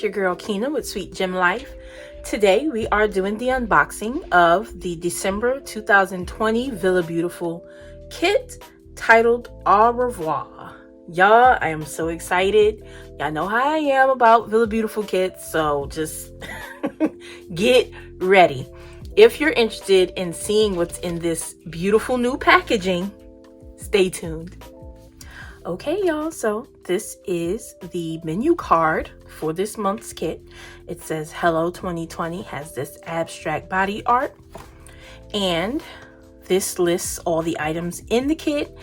it's your girl Kina with Sweet Gem Life. Today we are doing the unboxing of the December 2020 VillaBeauTIFFul kit titled Au Revoir. Y'all, I am so excited. Y'all know how I am about VillaBeauTIFFul kits, so just get ready. If you're interested in seeing what's in this beautiful new packaging, stay tuned. Okay, y'all, so this is the menu card for this month's kit. It says Hello 2020, has this abstract body art, and this lists all the items in the kit.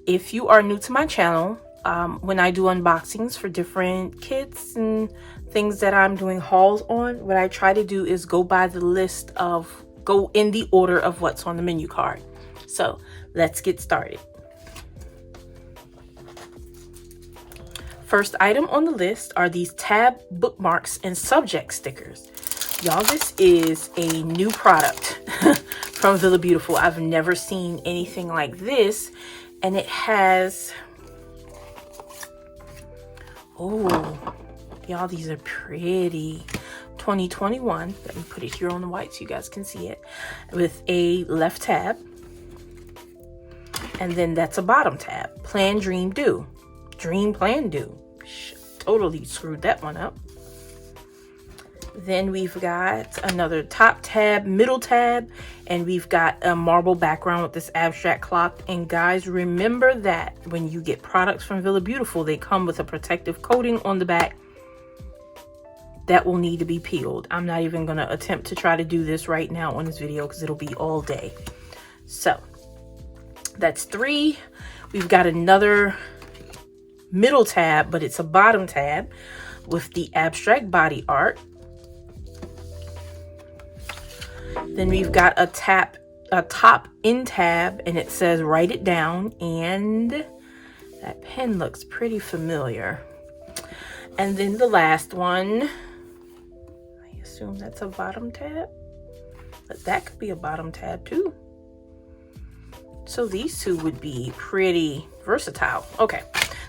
If you are new to my channel, when I do unboxings for different kits and things that I'm doing hauls on, what I try to do is go in the order of what's on the menu card. So let's get started. First item on the list are these tab bookmarks and subject stickers. Y'all, this is a new product from VillaBeauTIFFul. I've never seen anything like this, and it has, oh, y'all, these are pretty. 2021, let me put it here on the white so you guys can see it, with a left tab, and then that's a bottom tab. Plan, dream, do. Dream, plan, do. Totally screwed that one up. Then we've got another top tab, middle tab, and we've got a marble background with this abstract clock. And guys, remember that when you get products from VillaBeauTIFFul, they come with a protective coating on the back that will need to be peeled. I'm not even going to attempt to try to do this right now on this video because it'll be all day. So that's 3. We've got another middle tab, but it's a bottom tab with the abstract body art. Then we've got a top end tab, and it says write it down, and that pen looks pretty familiar. And then the last one, I assume that's a bottom tab, but that could be a bottom tab too. So these two would be pretty versatile. Okay,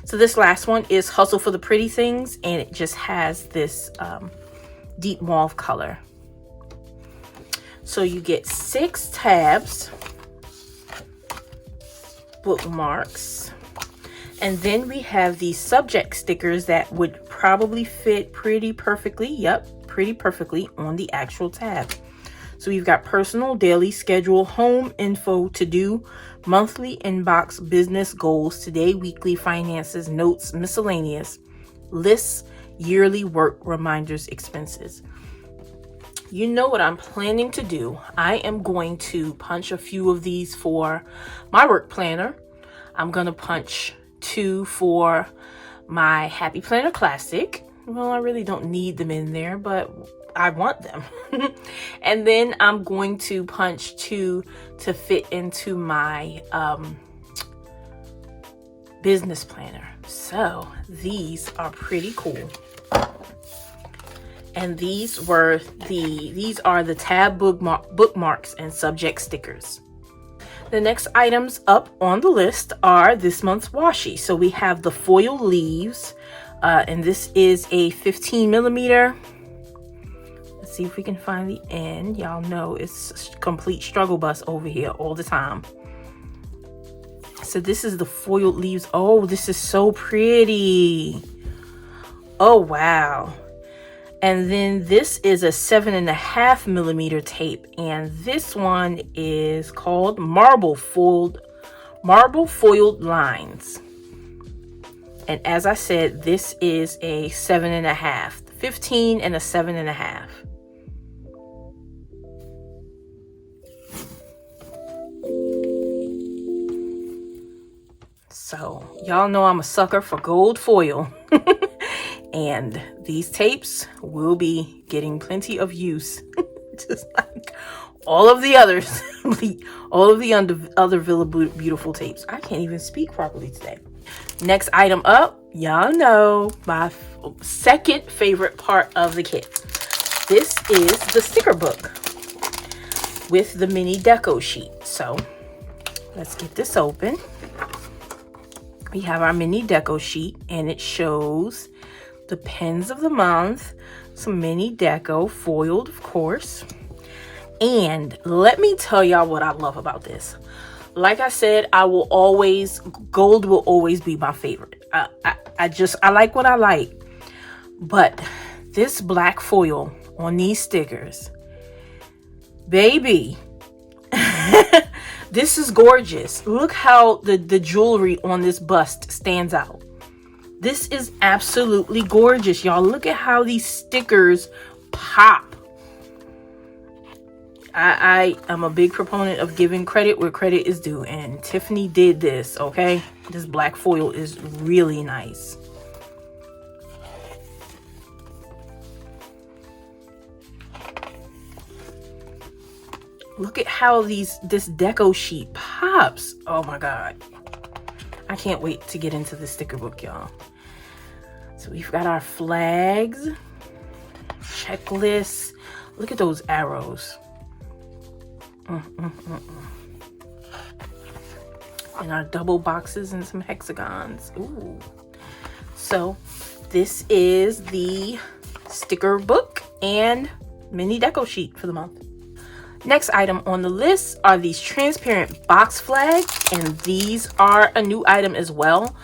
so this last one is Hustle for the Pretty Things, and it just has this deep mauve color. So you get 6 tabs, bookmarks, and then we have these subject stickers that would probably fit pretty perfectly, pretty perfectly on the actual tab. So we've got personal, daily, schedule, home, info, to do, monthly, inbox, business, goals, today, weekly, finances, notes, miscellaneous, lists, yearly, work, reminders, expenses. You know what I'm planning to do. I am going to punch a few of these for my work planner. I'm going to punch 2 for my Happy Planner Classic. Well, I really don't need them in there, but I want them. And then I'm going to punch 2 to fit into my business planner. So these are pretty cool. And these are the tab bookmarks and subject stickers. The next items up on the list are this month's washi. So we have the foil leaves, and this is a 15 millimeter. Let's see if we can find the end. Y'all know it's a complete struggle bus over here all the time. So this is the foiled leaves. Oh, this is so pretty. Oh, wow. And then this is a 7.5 millimeter tape, and this one is called marble foiled lines. And as I said, this is a 7.5, 15 and a 7.5. So y'all know I'm a sucker for gold foil. And these tapes will be getting plenty of use, just like all of the others, all of the other VillaBeauTIFFul tapes. I can't even speak properly today. Next item up, y'all know my second favorite part of the kit. This is the sticker book with the mini Deco sheet. So let's get this open. We have our mini Deco sheet, and it shows the pens of the month, some mini Deco, foiled, of course. And let me tell y'all what I love about this. Like I said, gold will always be my favorite. I like what I like. But this black foil on these stickers, baby, this is gorgeous. Look how the jewelry on this bust stands out. This is absolutely gorgeous, y'all. Look at how these stickers pop. I am a big proponent of giving credit where credit is due, and Tiffany did this, okay? This black foil is really nice. Look at how this Deco sheet pops. Oh my God. I can't wait to get into the sticker book, y'all. So we've got our flags, checklists. Look at those arrows. And our double boxes and some hexagons. Ooh. So this is the sticker book and mini Deco sheet for the month. Next item on the list are these transparent box flags, and these are a new item as well.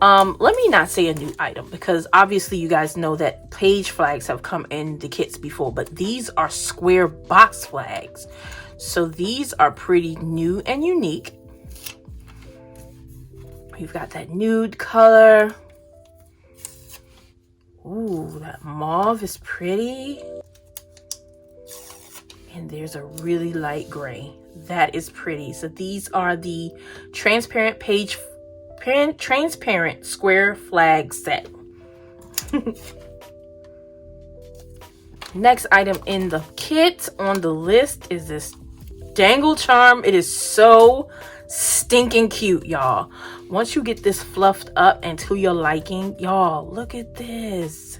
Let me not say a new item, because obviously you guys know that page flags have come in the kits before, but these are square box flags. So these are pretty new and unique. We've got that nude color. Ooh, that mauve is pretty. And there's a really light gray. That is pretty. So these are the transparent transparent square flag set. Next item in the kit on the list is this dangle charm. It is so stinking cute, y'all. Once you get this fluffed up and to your liking, y'all, look at this.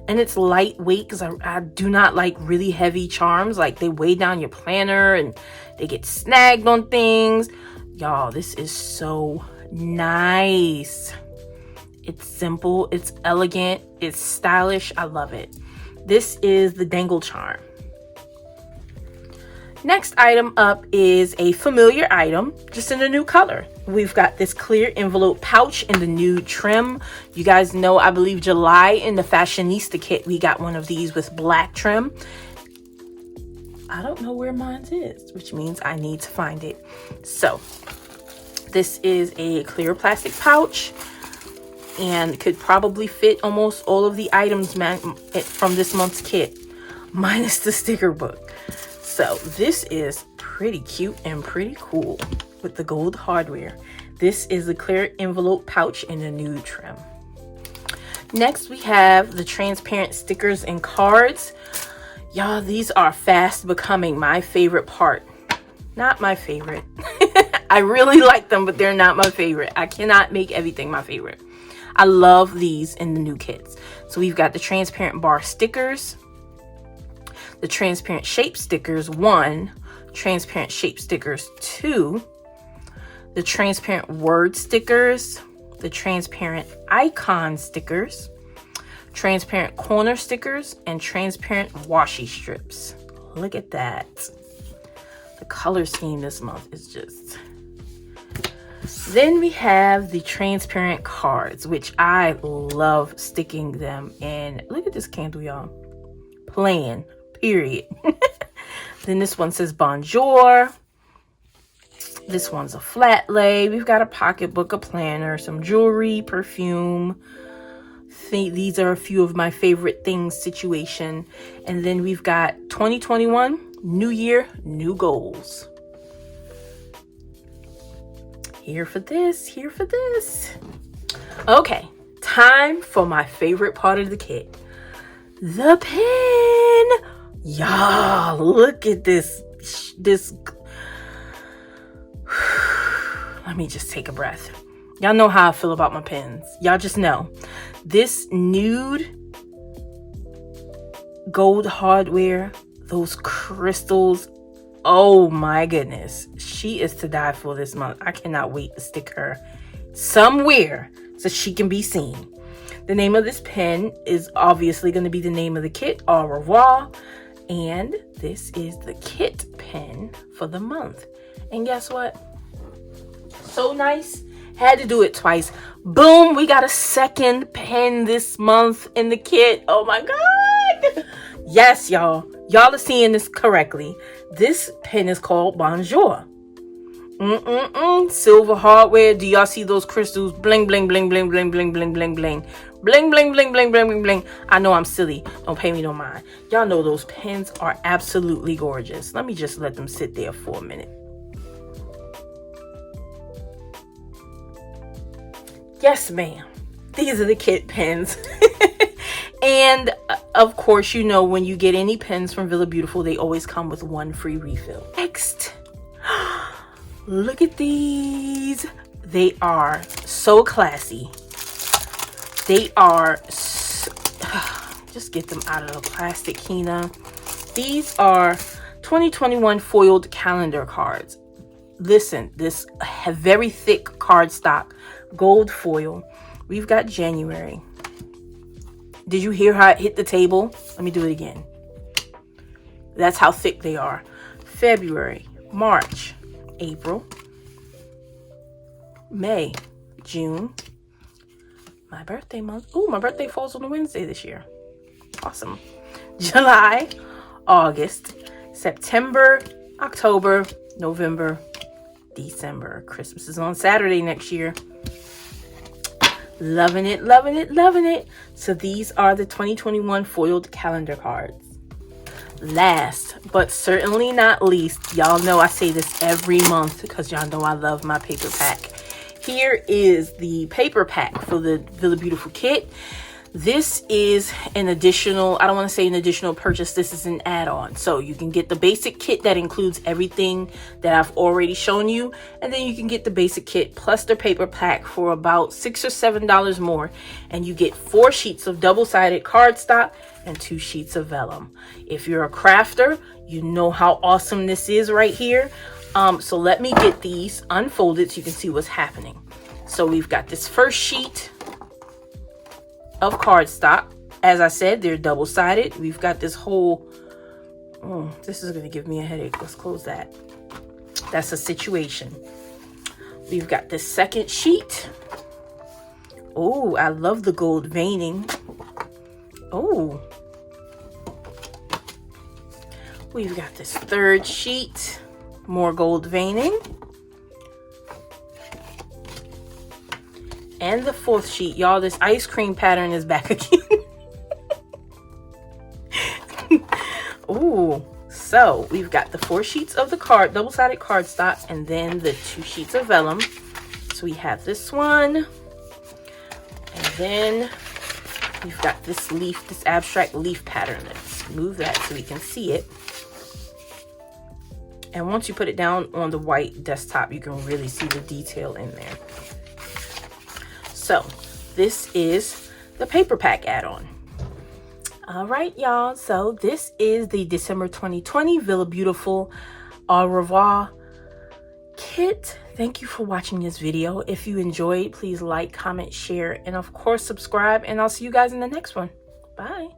And it's lightweight, because I do not like really heavy charms. Like, they weigh down your planner and they get snagged on things. Y'all, this is so nice. It's simple, it's elegant, it's stylish. I love it. This is the dangle charm. Next item up is a familiar item, just in a new color. We've got this clear envelope pouch in the nude trim. You guys know, I believe July in the Fashionista kit, we got one of these with black trim. I don't know where mine is, which means I need to find it. So this is a clear plastic pouch and could probably fit almost all of the items from this month's kit, minus the sticker book. So this is pretty cute and pretty cool with the gold hardware. This is the clear envelope pouch in the nude trim. Next, we have the transparent stickers and cards. Y'all, these are fast becoming my favorite part. Not my favorite. I really like them, but they're not my favorite. I cannot make everything my favorite. I love these in the new kits. So we've got the transparent bar stickers, the transparent shape stickers 1, transparent shape stickers 2, the transparent word stickers, the transparent icon stickers, transparent corner stickers, and transparent washi strips. Look at that. The color scheme this month is just... Then we have the transparent cards, which I love sticking them in. Look at this candle, y'all. Plain. Period. Then this one says bonjour. This one's a flat lay. We've got a pocketbook, a planner, some jewelry, perfume. These are a few of my favorite things situation. And then we've got 2021, new year, new goals. Here for this, here for this. Okay, time for my favorite part of the kit. The pen. Y'all, look at this. Let me just take a breath. Y'all know how I feel about my pens. Y'all just know. This nude gold hardware, those crystals. Oh my goodness. She is to die for this month. I cannot wait to stick her somewhere so she can be seen. The name of this pen is obviously going to be the name of the kit, Au Revoir. And this is the kit pen for the month. And guess what? So nice. Had to do it twice. Boom, we got a second pen this month in the kit. Oh my God. Yes, y'all. Y'all are seeing this correctly. This pen is called Bonjour. Silver hardware. Do y'all see those crystals? Bling, bling, bling, bling, bling, bling, bling, bling, bling. Bling, bling, bling, bling, bling, bling, bling. I know I'm silly. Don't pay me no mind. Y'all know those pens are absolutely gorgeous. Let me just let them sit there for a minute. Yes, ma'am. These are the kit pens. And of course, you know, when you get any pens from Villa Beautiful, they always come with one free refill. Next, look at these. They are so classy. They are just get them out of the plastic, Kina. These are 2021 foiled calendar cards. Listen, this very thick cardstock, gold foil. We've got January. Did you hear how it hit the table? Let me do it again. That's how thick they are. February, March, April, May, June. My birthday month. Ooh, my birthday falls on a Wednesday this year. Awesome. July, August, September, October, November, December. Christmas is on Saturday next year. Loving it, loving it, loving it. So these are the 2021 foiled calendar cards. Last but certainly not least, y'all know I say this every month because y'all know I love my paper pack. Here is the paper pack for the Villa Beautiful kit. This is an additional, I don't want to say an additional purchase, this is an add-on. So you can get the basic kit that includes everything that I've already shown you. And then you can get the basic kit plus the paper pack for about $6 or $7 more. And you get 4 sheets of double-sided cardstock and 2 sheets of vellum. If you're a crafter, you know how awesome this is right here. So let me get these unfolded so you can see what's happening. So we've got this first sheet of cardstock. As I said, they're double-sided. We've got this whole, this is going to give me a headache. Let's close that. That's a situation. We've got the second sheet. Oh, I love the gold veining. Oh. We've got this third sheet. More gold veining. And the fourth sheet. Y'all, this ice cream pattern is back again. Ooh. So, we've got the 4 sheets of the double-sided cardstock, and then the 2 sheets of vellum. So, we have this one. And then, we've got this leaf, this abstract leaf pattern. Let's move that so we can see it. And once you put it down on the white desktop, you can really see the detail in there. So this is the paper pack add-on. All right, y'all. So this is the December 2020 Villa Beautiful Au Revoir kit. Thank you for watching this video. If you enjoyed, please like, comment, share, and of course subscribe. And I'll see you guys in the next one. Bye.